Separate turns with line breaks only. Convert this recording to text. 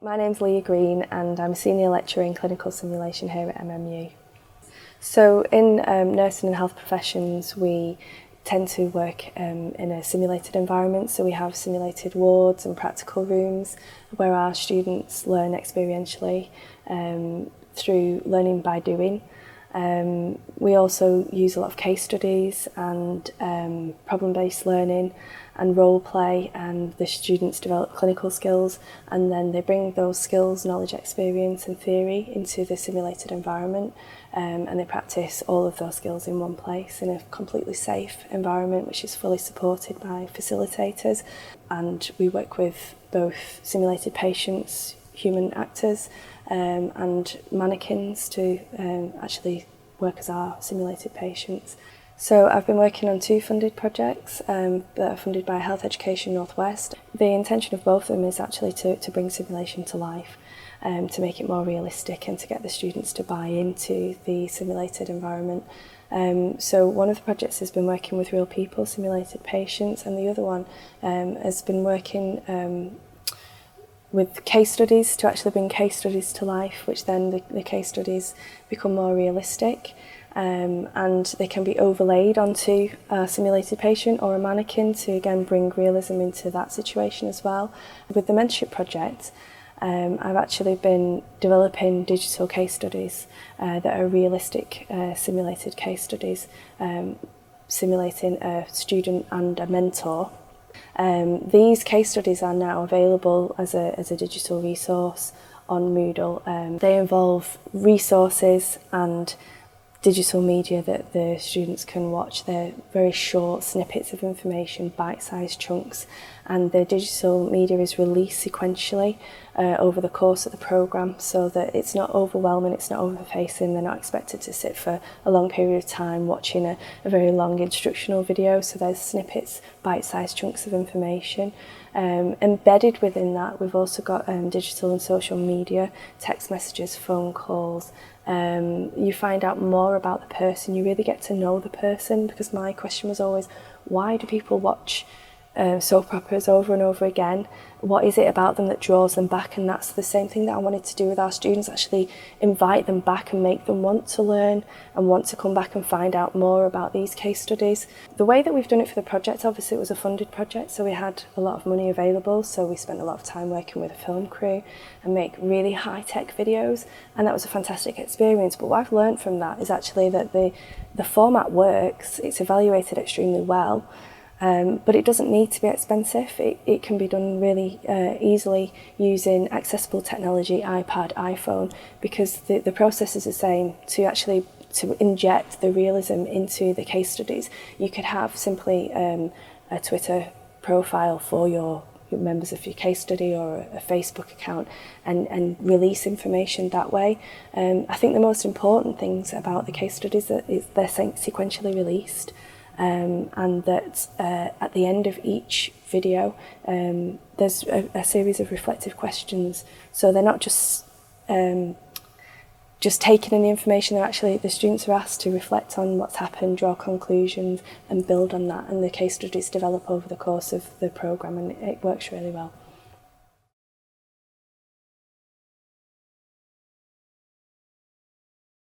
My name's Leah Green and I'm a Senior Lecturer in Clinical Simulation here at MMU. So in nursing and health professions we tend to work in a simulated environment, so we have simulated wards and practical rooms where our students learn experientially through learning by doing. We also use a lot of case studies and problem-based learning and role play, and the students develop clinical skills and then they bring those skills, knowledge, experience and theory into the simulated environment, and they practice all of those skills in one place in a completely safe environment which is fully supported by facilitators. And we work with both simulated patients, human actors and mannequins to actually work as our simulated patients. So I've been working on 2 funded projects that are funded by Health Education North West. The intention of both of them is actually to bring simulation to life, to make it more realistic and to get the students to buy into the simulated environment. So one of the projects has been working with real people, simulated patients, and the other one has been working with case studies to actually bring case studies to life, which then the case studies become more realistic. And they can be overlaid onto a simulated patient or a mannequin to again bring realism into that situation as well. With the mentorship project, I've actually been developing digital case studies that are realistic simulated case studies, simulating a student and a mentor. These case studies are now available as a digital resource on Moodle. They involve resources and digital media that the students can watch. They're very short snippets of information, bite-sized chunks, and the digital media is released sequentially over the course of the programme so that it's not overwhelming, it's not overfacing. They're not expected to sit for a long period of time watching a very long instructional video, so there's snippets, bite-sized chunks of information. Embedded within that, we've also got digital and social media, text messages, phone calls. You find out more about the person, you really get to know the person, because my question was always, why do people watch soap operas over and over again? What is it about them that draws them back? And that's the same thing that I wanted to do with our students, actually invite them back and make them want to learn and want to come back and find out more about these case studies. The way that we've done it for the project, obviously it was a funded project, so we had a lot of money available, so we spent a lot of time working with a film crew and make really high-tech videos, and that was a fantastic experience. But what I've learned from that is actually that the format works, it's evaluated extremely well, but it doesn't need to be expensive. It can be done really easily using accessible technology, iPad, iPhone, because the process is the same. To inject the realism into the case studies, you could have simply a Twitter profile for your members of your case study or a Facebook account and release information that way. I think the most important things about the case studies is they're sequentially released. And that at the end of each video there's a series of reflective questions, so they're not just taking in the information. They're actually, the students are asked to reflect on what's happened, draw conclusions and build on that, and the case studies develop over the course of the programme, and it works really well.